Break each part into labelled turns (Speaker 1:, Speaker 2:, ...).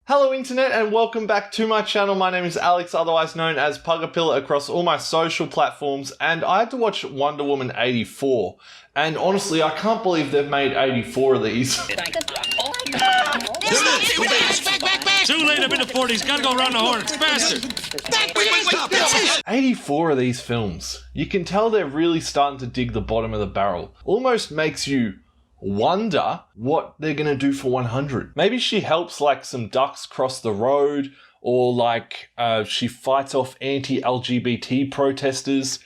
Speaker 1: Hello internet and welcome back to my channel. My name is Alex, otherwise known as Puggapillar across all my social platforms, and I had to watch Wonder Woman 84. And honestly, I can't believe they've made 84 of these.
Speaker 2: Too late, I'm in the 40s, gotta go around the horn, faster!
Speaker 1: 84 of these films. You can tell they're really starting to dig the bottom of the barrel. Almost makes you wonder what they're gonna do for 100. Maybe she helps like some ducks cross the road, or like she fights off anti-LGBT protesters.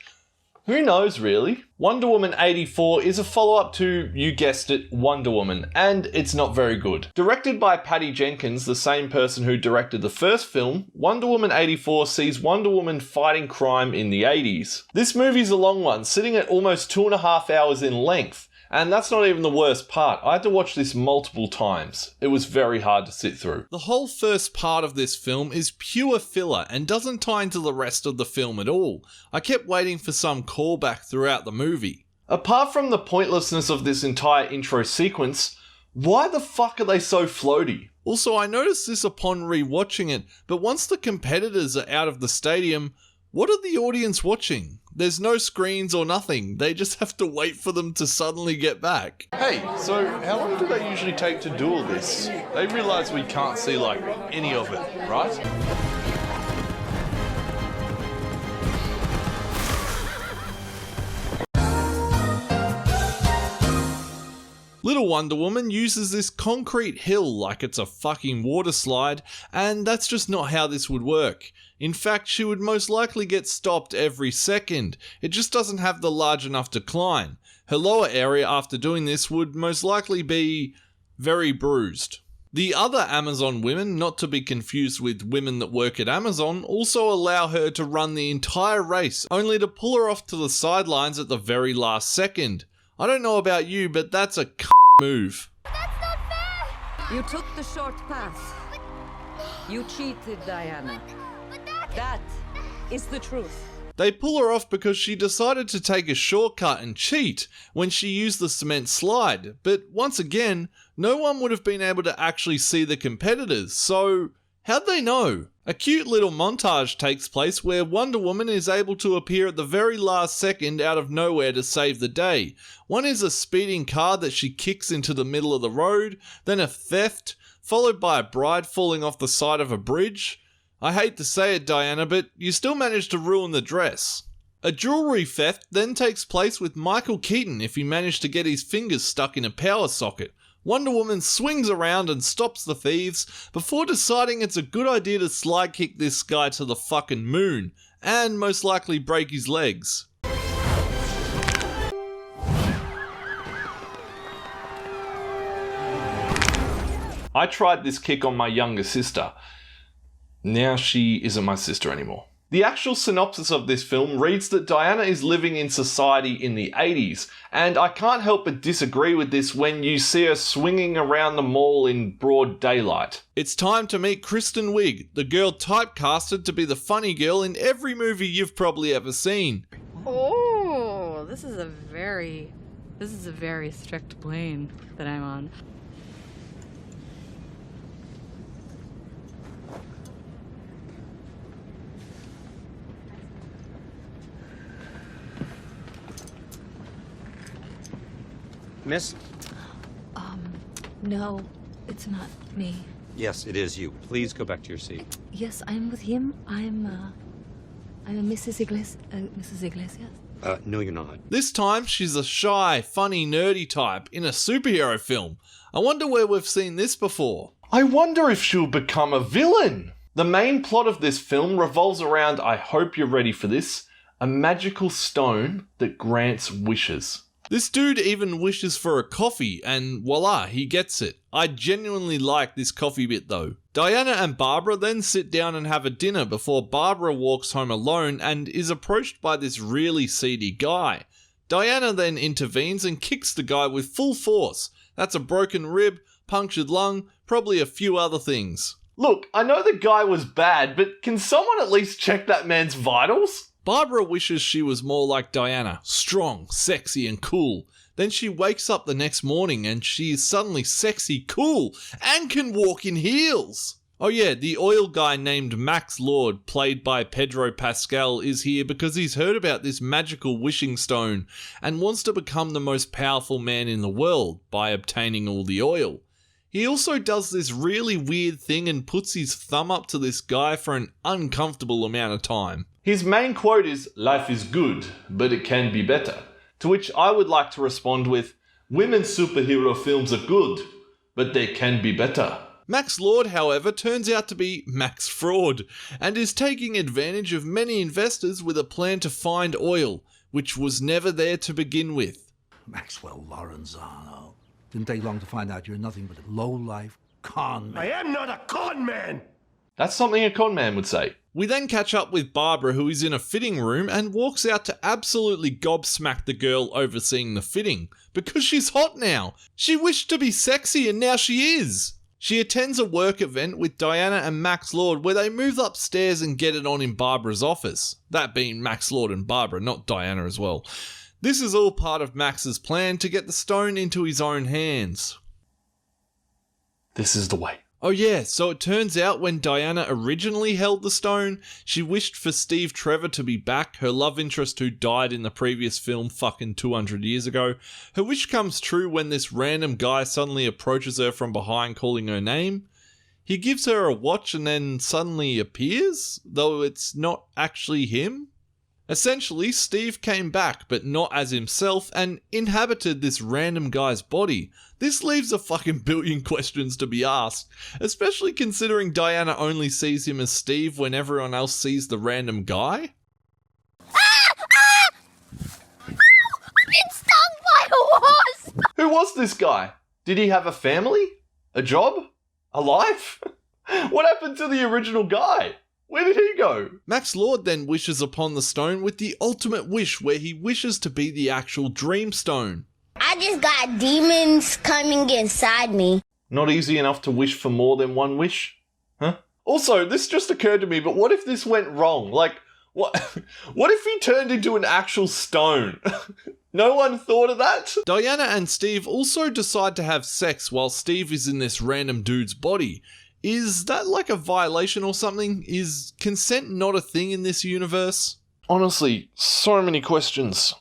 Speaker 1: Who knows really? Wonder Woman 84 is a follow-up to, you guessed it, Wonder Woman, and it's not very good. Directed by Patty Jenkins, the same person who directed the first film, Wonder Woman 84 sees Wonder Woman fighting crime in the 80s. This movie's a long one, sitting at almost 2.5 hours in length. And that's not even the worst part. I had to watch this multiple times. It was very hard to sit through. The whole first part of this film is pure filler and doesn't tie into the rest of the film at all. I kept waiting for some callback throughout the movie. Apart from the pointlessness of this entire intro sequence, why the fuck are they so floaty? Also, I noticed this upon rewatching it, but once the competitors are out of the stadium, what are the audience watching? There's no screens or nothing. They just have to wait for them to suddenly get back. Hey, so how long do they usually take to do all this? They realise we can't see like any of it, right? Little Wonder Woman uses this concrete hill like it's a fucking water slide, and that's just not how this would work. In fact, she would most likely get stopped every second. It just doesn't have the large enough decline. Her lower area after doing this would most likely be very bruised. The other Amazon women, not to be confused with women that work at Amazon, also allow her to run the entire race, only to pull her off to the sidelines at the very last second. I don't know about you, but that's a move.
Speaker 3: That's not fair!
Speaker 4: You took the short path. You cheated, Diana. That is the truth.
Speaker 1: They pull her off because she decided to take a shortcut and cheat when she used the cement slide. But once again, no one would have been able to actually see the competitors, so how'd they know? A cute little montage takes place where Wonder Woman is able to appear at the very last second out of nowhere to save the day. One is a speeding car that she kicks into the middle of the road, then a theft, followed by a bride falling off the side of a bridge. I hate to say it, Diana, but you still managed to ruin the dress. A jewelry theft then takes place with Michael Keaton if he managed to get his fingers stuck in a power socket. Wonder Woman swings around and stops the thieves before deciding it's a good idea to slide kick this guy to the fucking moon, and most likely break his legs. I tried this kick on my younger sister. Now she isn't my sister anymore. The actual synopsis of this film reads that Diana is living in society in the 80s, and I can't help but disagree with this when you see her swinging around the mall in broad daylight. It's time to meet Kristen Wiig, the girl typecasted to be the funny girl in every movie you've probably ever seen.
Speaker 5: Oh, this is a very strict plane that I'm on.
Speaker 6: Miss?
Speaker 3: No, it's not me.
Speaker 6: Yes, it is you. Please go back to your seat.
Speaker 3: Yes, I'm with him. I'm a Mrs. Iglesias.
Speaker 6: No, you're not.
Speaker 1: This time, she's a shy, funny, nerdy type in a superhero film. I wonder where we've seen this before. I wonder if she'll become a villain. The main plot of this film revolves around, I hope you're ready for this, a magical stone that grants wishes. This dude even wishes for a coffee, and voila, he gets it. I genuinely like this coffee bit though. Diana and Barbara then sit down and have a dinner before Barbara walks home alone and is approached by this really seedy guy. Diana then intervenes and kicks the guy with full force. That's a broken rib, punctured lung, probably a few other things. Look, I know the guy was bad, but can someone at least check that man's vitals? Barbara wishes she was more like Diana, strong, sexy and cool. Then she wakes up the next morning and she is suddenly sexy, cool, and can walk in heels. Oh yeah, the oil guy named Max Lord, played by Pedro Pascal, is here because he's heard about this magical wishing stone and wants to become the most powerful man in the world by obtaining all the oil. He also does this really weird thing and puts his thumb up to this guy for an uncomfortable amount of time. His main quote is, "Life is good, but it can be better." To which I would like to respond with, "Women's superhero films are good, but they can be better." Max Lord, however, turns out to be Max Fraud, and is taking advantage of many investors with a plan to find oil, which was never there to begin with.
Speaker 7: Maxwell Lorenzano. Didn't take long to find out you're nothing but a low-life con man.
Speaker 2: I am not a con man!
Speaker 1: That's something a con man would say. We then catch up with Barbara, who is in a fitting room and walks out to absolutely gobsmack the girl overseeing the fitting, because she's hot now. She wished to be sexy and now she is. She attends a work event with Diana and Max Lord where they move upstairs and get it on in Barbara's office. That being Max Lord and Barbara, not Diana as well. This is all part of Max's plan to get the stone into his own hands. This is the way. Oh yeah, so it turns out when Diana originally held the stone, she wished for Steve Trevor to be back, her love interest who died in the previous film fucking 200 years ago. Her wish comes true when this random guy suddenly approaches her from behind calling her name. He gives her a watch and then suddenly appears, though it's not actually him. Essentially, Steve came back, but not as himself, and inhabited this random guy's body. This leaves a fucking billion questions to be asked, especially considering Diana only sees him as Steve when everyone else sees the random guy.
Speaker 3: I've been stung by a wasp!
Speaker 1: Who was this guy? Did he have a family? A job? A life? What happened to the original guy? Where did he go? Max Lord then wishes upon the stone with the ultimate wish where he wishes to be the actual dream stone.
Speaker 8: I just got demons coming inside me.
Speaker 1: Not easy enough to wish for more than one wish? Huh? Also, this just occurred to me, but what if this went wrong? Like, what if he turned into an actual stone? No one thought of that? Diana and Steve also decide to have sex while Steve is in this random dude's body. Is that like a violation or something? Is consent not a thing in this universe? Honestly, so many questions.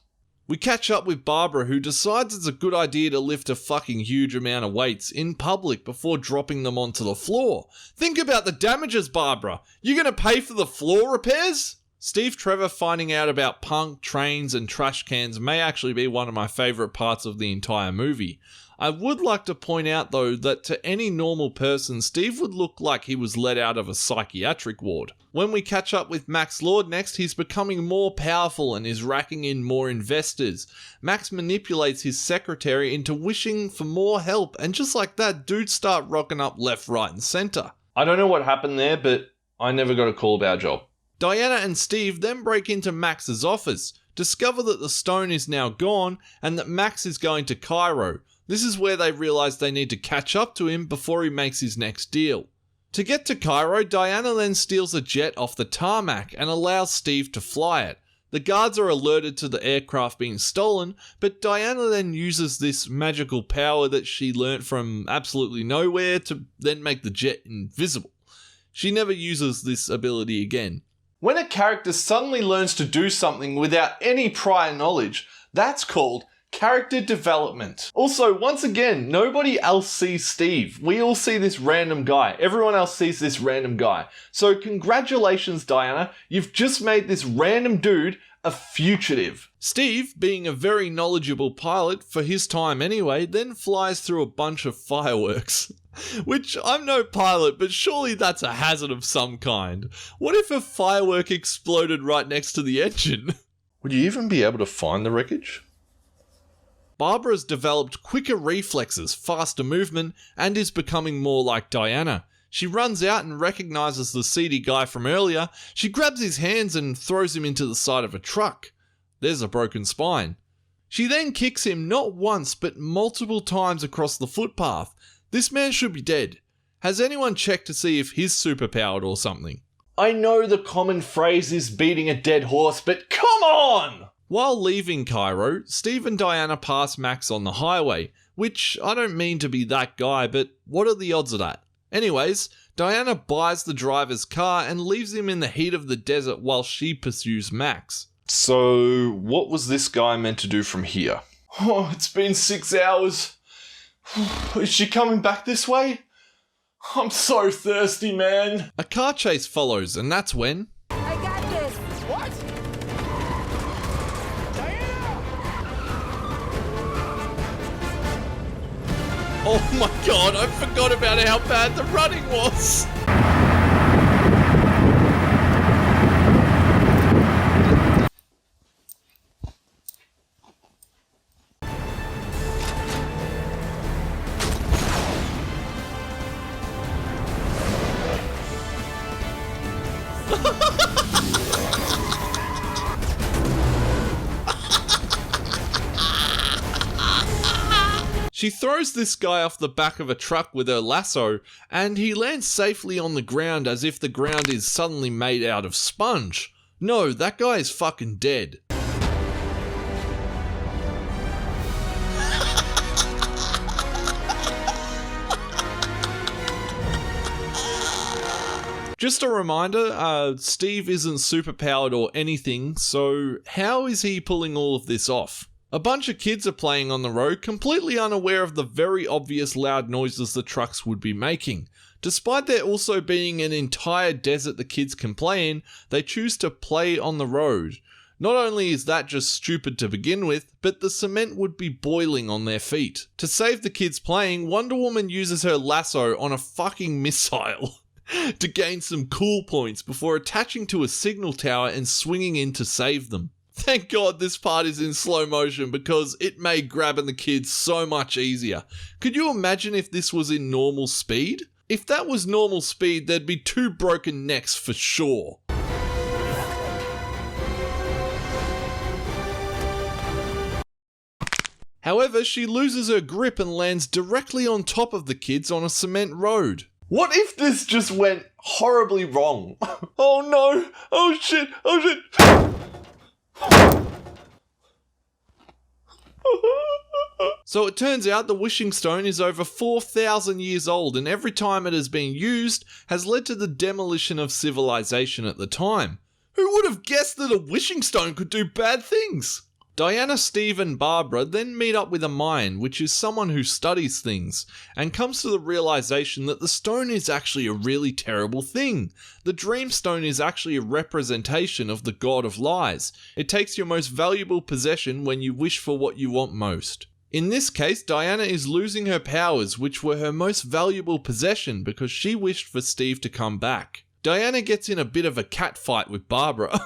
Speaker 1: We catch up with Barbara, who decides it's a good idea to lift a fucking huge amount of weights in public before dropping them onto the floor. Think about the damages, Barbara. You gonna pay for the floor repairs? Steve Trevor finding out about punk, trains and trash cans may actually be one of my favourite parts of the entire movie. I would like to point out though that to any normal person, Steve would look like he was let out of a psychiatric ward. When we catch up with Max Lord next, he's becoming more powerful and is racking in more investors. Max manipulates his secretary into wishing for more help, and just like that, dudes start rocking up left, right and centre. I don't know what happened there, but I never got a call about a job. Diana and Steve then break into Max's office, discover that the stone is now gone and that Max is going to Cairo. This is where they realise they need to catch up to him before he makes his next deal. To get to Cairo, Diana then steals a jet off the tarmac and allows Steve to fly it. The guards are alerted to the aircraft being stolen, but Diana then uses this magical power that she learnt from absolutely nowhere to then make the jet invisible. She never uses this ability again. When a character suddenly learns to do something without any prior knowledge, that's called character development. Also, once again, nobody else sees Steve. We all see this random guy. Everyone else sees this random guy. So congratulations, Diana. You've just made this random dude a fugitive. Steve, being a very knowledgeable pilot for his time anyway, then flies through a bunch of fireworks. Which, I'm no pilot, but surely that's a hazard of some kind. What if a firework exploded right next to the engine? Would you even be able to find the wreckage? Barbara's developed quicker reflexes, faster movement, and is becoming more like Diana. She runs out and recognises the seedy guy from earlier. She grabs his hands and throws him into the side of a truck. There's a broken spine. She then kicks him not once but multiple times across the footpath. This man should be dead. Has anyone checked to see if he's superpowered or something? I know the common phrase is beating a dead horse, but come on! While leaving Cairo, Steve and Diana pass Max on the highway, which I don't mean to be that guy, but what are the odds of that? Anyways, Diana buys the driver's car and leaves him in the heat of the desert while she pursues Max. So, what was this guy meant to do from here? Oh, it's been 6 hours. Is she coming back this way? I'm so thirsty, man. A car chase follows, and that's when...
Speaker 4: I got this.
Speaker 2: What? Diana!
Speaker 1: Oh my god, I forgot about how bad the running was. She throws this guy off the back of a truck with her lasso, and he lands safely on the ground as if the ground is suddenly made out of sponge. No, that guy is fucking dead. Just a reminder, Steve isn't superpowered or anything, so how is he pulling all of this off? A bunch of kids are playing on the road, completely unaware of the very obvious loud noises the trucks would be making. Despite there also being an entire desert the kids can play in, they choose to play on the road. Not only is that just stupid to begin with, but the cement would be boiling on their feet. To save the kids playing, Wonder Woman uses her lasso on a fucking missile to gain some cool points before attaching to a signal tower and swinging in to save them. Thank God this part is in slow motion because it made grabbing the kids so much easier. Could you imagine if this was in normal speed? If that was normal speed, there'd be 2 broken necks for sure. However, she loses her grip and lands directly on top of the kids on a cement road. What if this just went horribly wrong? Oh no! Oh shit! Oh shit! So it turns out the wishing stone is over 4,000 years old, and every time it has been used has led to the demolition of civilization at the time. Who would have guessed that a wishing stone could do bad things? Diana, Steve and Barbara then meet up with a Mayan, which is someone who studies things, and comes to the realization that the stone is actually a really terrible thing. The dream stone is actually a representation of the god of lies. It takes your most valuable possession when you wish for what you want most. In this case, Diana is losing her powers, which were her most valuable possession, because she wished for Steve to come back. Diana gets in a bit of a cat fight with Barbara.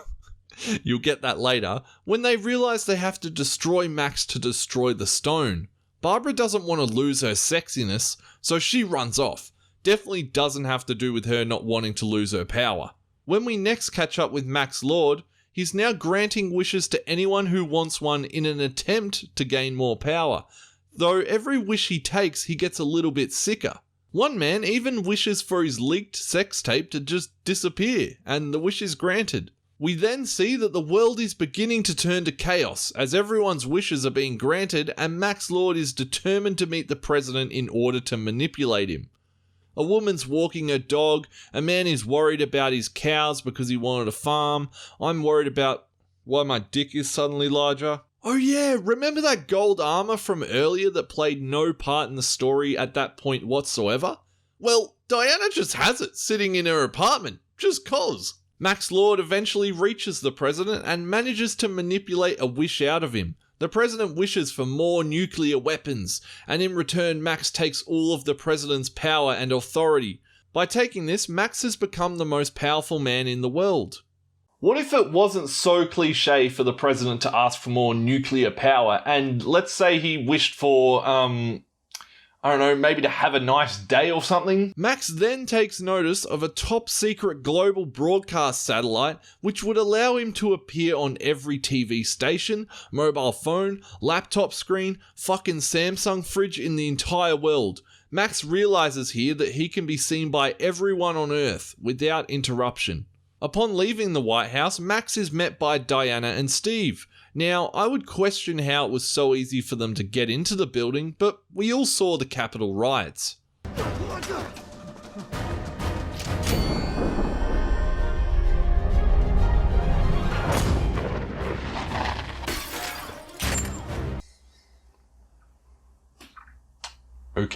Speaker 1: You'll get that later, when they realize they have to destroy Max to destroy the stone. Barbara doesn't want to lose her sexiness, so she runs off. Definitely doesn't have to do with her not wanting to lose her power. When we next catch up with Max Lord, he's now granting wishes to anyone who wants one in an attempt to gain more power. Though every wish he takes, he gets a little bit sicker. One man even wishes for his leaked sex tape to just disappear, and the wish is granted. We then see that the world is beginning to turn to chaos as everyone's wishes are being granted, and Max Lord is determined to meet the president in order to manipulate him. A woman's walking her dog, a man is worried about his cows because he wanted a farm. I'm worried about why my dick is suddenly larger. Oh yeah, remember that gold armor from earlier that played no part in the story at that point whatsoever? Well, Diana just has it sitting in her apartment, just cause. Max Lord eventually reaches the president and manages to manipulate a wish out of him. The president wishes for more nuclear weapons, and in return Max takes all of the president's power and authority. By taking this, Max has become the most powerful man in the world. What if it wasn't so cliche for the president to ask for more nuclear power, and let's say he wished for, I don't know, maybe to have a nice day or something? Max then takes notice of a top secret global broadcast satellite which would allow him to appear on every TV station, mobile phone, laptop screen, fucking Samsung fridge in the entire world. Max realizes here that he can be seen by everyone on Earth without interruption. Upon leaving the White House, Max is met by Diana and Steve. Now, I would question how it was so easy for them to get into the building, but we all saw the Capitol riots.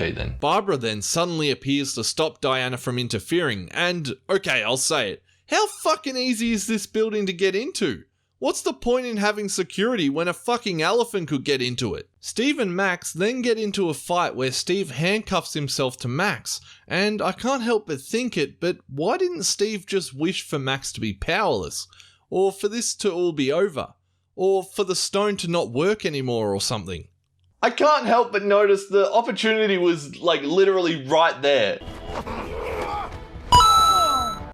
Speaker 1: Okay then.
Speaker 9: Barbara then suddenly appears to stop Diana from interfering, and, okay, I'll say it, how fucking easy is this building to get into? What's the point in having security when a fucking elephant could get into it? Steve and Max then get into a fight where Steve handcuffs himself to Max, and I can't help but think it, but why didn't Steve just wish for Max to be powerless? Or for this to all be over? Or for the stone to not work anymore or something?
Speaker 1: I can't help but notice the opportunity was like literally right there.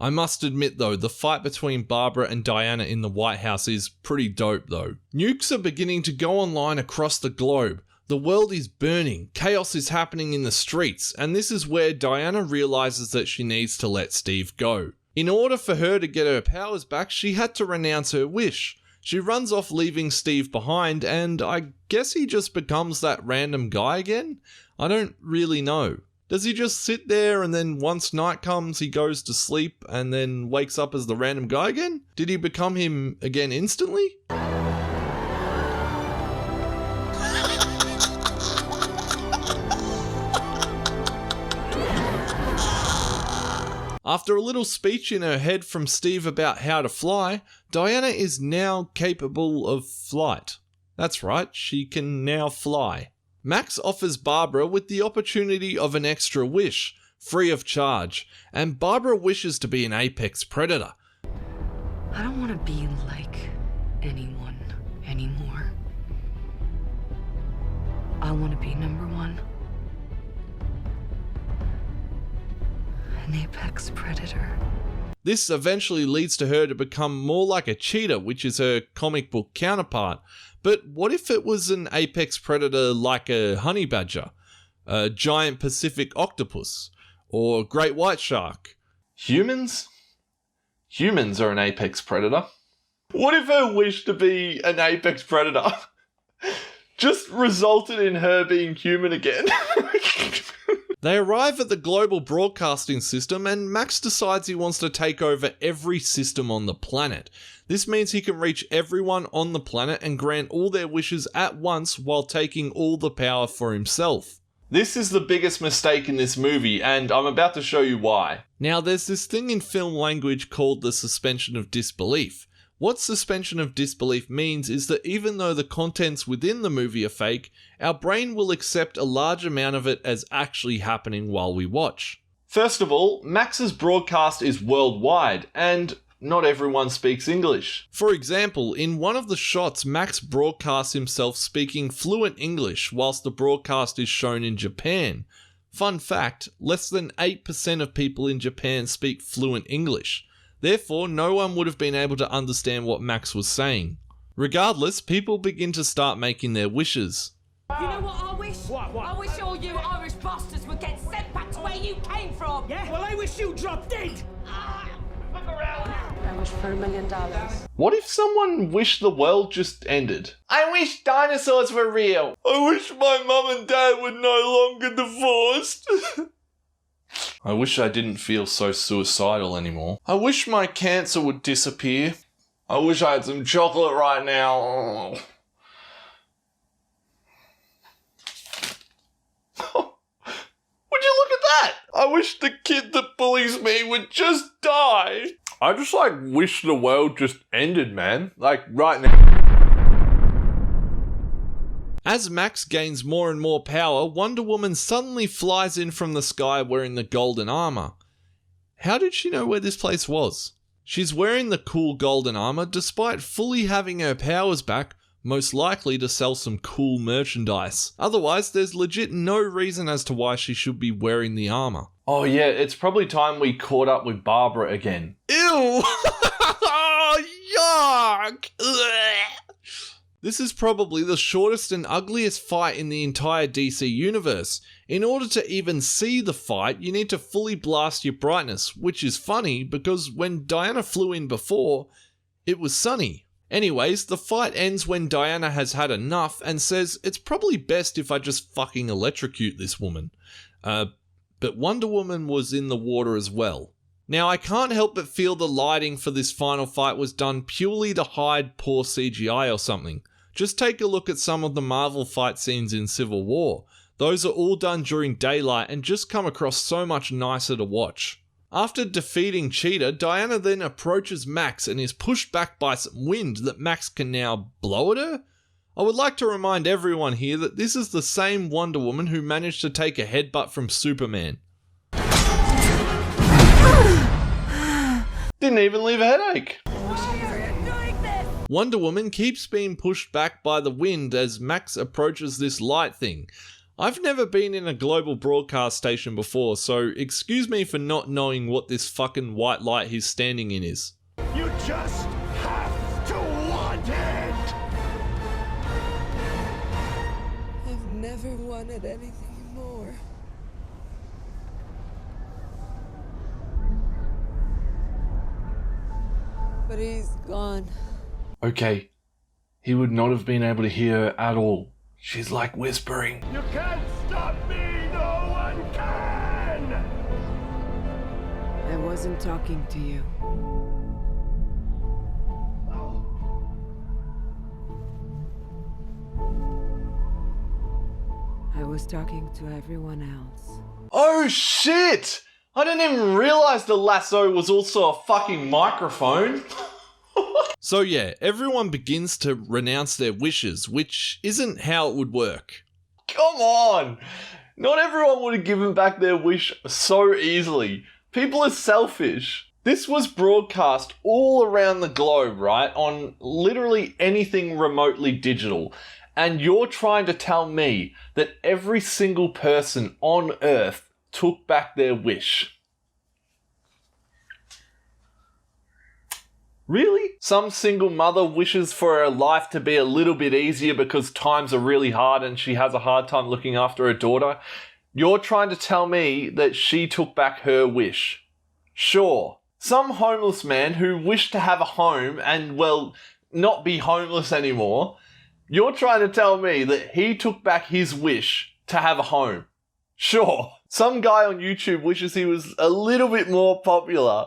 Speaker 9: I must admit though, the fight between Barbara and Diana in the White House is pretty dope though. Nukes are beginning to go online across the globe. The world is burning, chaos is happening in the streets, and this is where Diana realizes that she needs to let Steve go. In order for her to get her powers back, she had to renounce her wish. She runs off leaving Steve behind, and I guess he just becomes that random guy again? I don't really know. Does he just sit there and then once night comes he goes to sleep and then wakes up as the random guy again? Did he become him again instantly? After a little speech in her head from Steve about how to fly, Diana is now capable of flight. That's right, she can now fly. Max offers Barbara with the opportunity of an extra wish, free of charge, and Barbara wishes to be an apex predator.
Speaker 3: I don't want to be like anyone anymore. I want to be number one. An apex predator.
Speaker 9: This eventually leads to her to become more like a cheetah, which is her comic book counterpart. But what if it was an apex predator like a honey badger, a giant Pacific octopus, or great white shark?
Speaker 1: Humans? Humans are an apex predator. What if her wish to be an apex predator just resulted in her being human again?
Speaker 9: They arrive at the global broadcasting system and Max decides he wants to take over every system on the planet. This means he can reach everyone on the planet and grant all their wishes at once while taking all the power for himself.
Speaker 1: This is the biggest mistake in this movie, and I'm about to show you why.
Speaker 9: Now, there's this thing in film language called the suspension of disbelief. What suspension of disbelief means is that even though the contents within the movie are fake, our brain will accept a large amount of it as actually happening while we watch.
Speaker 1: First of all, Max's broadcast is worldwide, and not everyone speaks English.
Speaker 9: For example, in one of the shots, Max broadcasts himself speaking fluent English whilst the broadcast is shown in Japan. Fun fact, less than 8% of people in Japan speak fluent English. Therefore, no one would have been able to understand what Max was saying. Regardless, people begin to start making their wishes.
Speaker 4: You know what I wish?
Speaker 2: What?
Speaker 4: I wish all you Irish bastards would get sent back to where you came from.
Speaker 2: Yeah? Well, I wish you dropped dead.
Speaker 3: I wish for $1 million.
Speaker 1: What if someone wished the world just ended? I wish dinosaurs were real. I wish my mum and dad were no longer divorced. I wish I didn't feel so suicidal anymore. I wish my cancer would disappear. I wish I had some chocolate right now. Would you look at that? I wish the kid that bullies me would just die. I just wish the world just ended, man. Right now.
Speaker 9: As Max gains more and more power, Wonder Woman suddenly flies in from the sky wearing the golden armor. How did she know where this place was? She's wearing the cool golden armor despite fully having her powers back, most likely to sell some cool merchandise. Otherwise, there's legit no reason as to why she should be wearing the armor.
Speaker 1: Oh yeah, it's probably time we caught up with Barbara again.
Speaker 9: Ew! Yuck! This is probably the shortest and ugliest fight in the entire DC universe. In order to even see the fight, you need to fully blast your brightness, which is funny because when Diana flew in before, it was sunny. Anyways, the fight ends when Diana has had enough and says it's probably best if I just fucking electrocute this woman. But Wonder Woman was in the water as well. Now, I can't help but feel the lighting for this final fight was done purely to hide poor CGI or something. Just take a look at some of the Marvel fight scenes in Civil War. Those are all done during daylight and just come across so much nicer to watch. After defeating Cheetah, Diana then approaches Max and is pushed back by some wind that Max can now blow at her. I would like to remind everyone here that this is the same Wonder Woman who managed to take a headbutt from Superman.
Speaker 1: Didn't even leave a headache.
Speaker 9: Wonder Woman keeps being pushed back by the wind as Max approaches this light thing. I've never been in a global broadcast station before, so excuse me for not knowing what this fucking white light he's standing in is.
Speaker 2: You just have to want it!
Speaker 10: I've never wanted anything more. But he's gone.
Speaker 1: Okay, he would not have been able to hear her at all. She's like whispering.
Speaker 2: You can't stop me! No one can!
Speaker 10: I wasn't talking to you. I was talking to everyone else.
Speaker 1: Oh shit! I didn't even realize the lasso was also a fucking microphone.
Speaker 9: So yeah, everyone begins to renounce their wishes, which isn't how it would work.
Speaker 1: Come on! Not everyone would have given back their wish so easily. People are selfish. This was broadcast all around the globe, right? On literally anything remotely digital. And you're trying to tell me that every single person on Earth took back their wish. Really? Some single mother wishes for her life to be a little bit easier because times are really hard and she has a hard time looking after her daughter. You're trying to tell me that she took back her wish. Sure. Some homeless man who wished to have a home and, well, not be homeless anymore. You're trying to tell me that he took back his wish to have a home. Sure. Some guy on YouTube wishes he was a little bit more popular.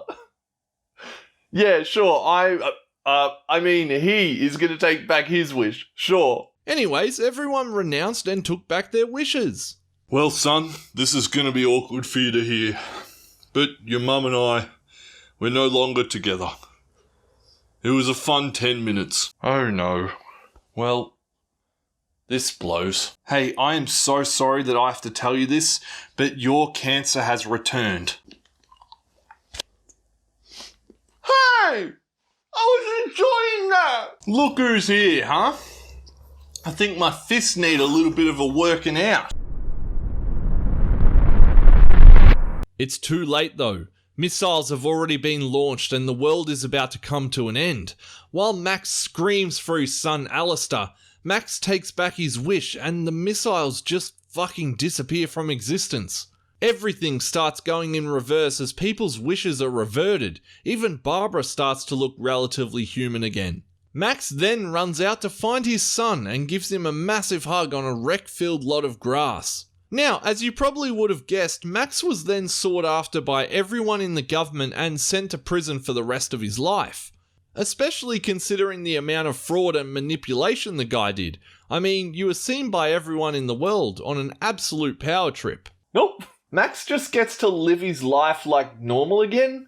Speaker 1: Yeah, sure, I mean, he is going to take back his wish, sure.
Speaker 9: Anyways, everyone renounced and took back their wishes.
Speaker 11: Well, son, this is going to be awkward for you to hear, but your mum and I, we're no longer together. It was a fun 10 minutes.
Speaker 1: Oh no. Well, this blows. Hey, I am so sorry that I have to tell you this, but your cancer has returned. Hey! I was enjoying that! Look who's here, huh? I think my fists need a little bit of a working out.
Speaker 9: It's too late though. Missiles have already been launched and the world is about to come to an end. While Max screams for his son Alistair, Max takes back his wish and the missiles just fucking disappear from existence. Everything starts going in reverse as people's wishes are reverted. Even Barbara starts to look relatively human again. Max then runs out to find his son and gives him a massive hug on a wreck-filled lot of grass. Now, as you probably would have guessed, Max was then sought after by everyone in the government and sent to prison for the rest of his life. Especially considering the amount of fraud and manipulation the guy did. I mean, you were seen by everyone in the world on an absolute power trip.
Speaker 1: Nope. Max just gets to live his life like normal again?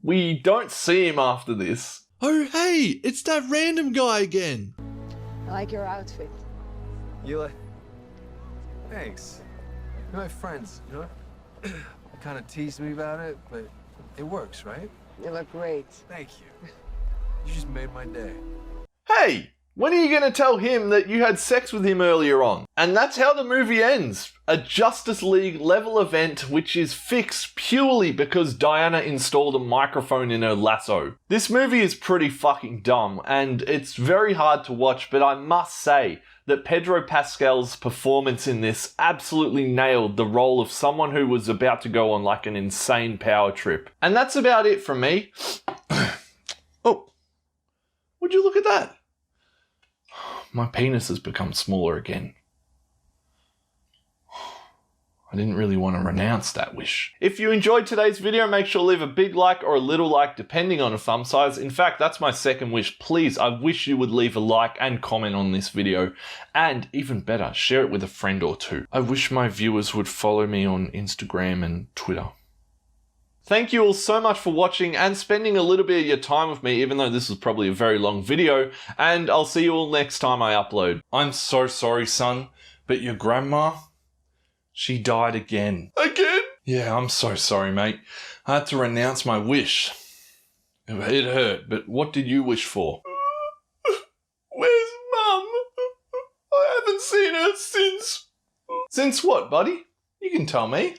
Speaker 1: We don't see him after this.
Speaker 9: Oh hey, it's that random guy again.
Speaker 10: I like your outfit.
Speaker 12: You like... Thanks. You're my friends, you know? You kind of teased me about it, but it works, right?
Speaker 10: You look great.
Speaker 12: Thank you. You just made my day.
Speaker 1: Hey! When are you going to tell him that you had sex with him earlier on? And that's how the movie ends. A Justice League level event which is fixed purely because Diana installed a microphone in her lasso. This movie is pretty fucking dumb and it's very hard to watch, but I must say that Pedro Pascal's performance in this absolutely nailed the role of someone who was about to go on like an insane power trip. And that's about it from me. Oh, would you look at that? My penis has become smaller again. I didn't really want to renounce that wish. If you enjoyed today's video, make sure to leave a big like or a little like depending on a thumb size. In fact, that's my second wish. Please, I wish you would leave a like and comment on this video. And even better, share it with a friend or two. I wish my viewers would follow me on Instagram and Twitter. Thank you all so much for watching and spending a little bit of your time with me, even though this is probably a very long video, and I'll see you all next time I upload. I'm so sorry, son, but your grandma, she died again. Again? Yeah, I'm so sorry, mate. I had to renounce my wish. It hurt, but what did you wish for? Where's Mum? I haven't seen her since... Since what, buddy? You can tell me.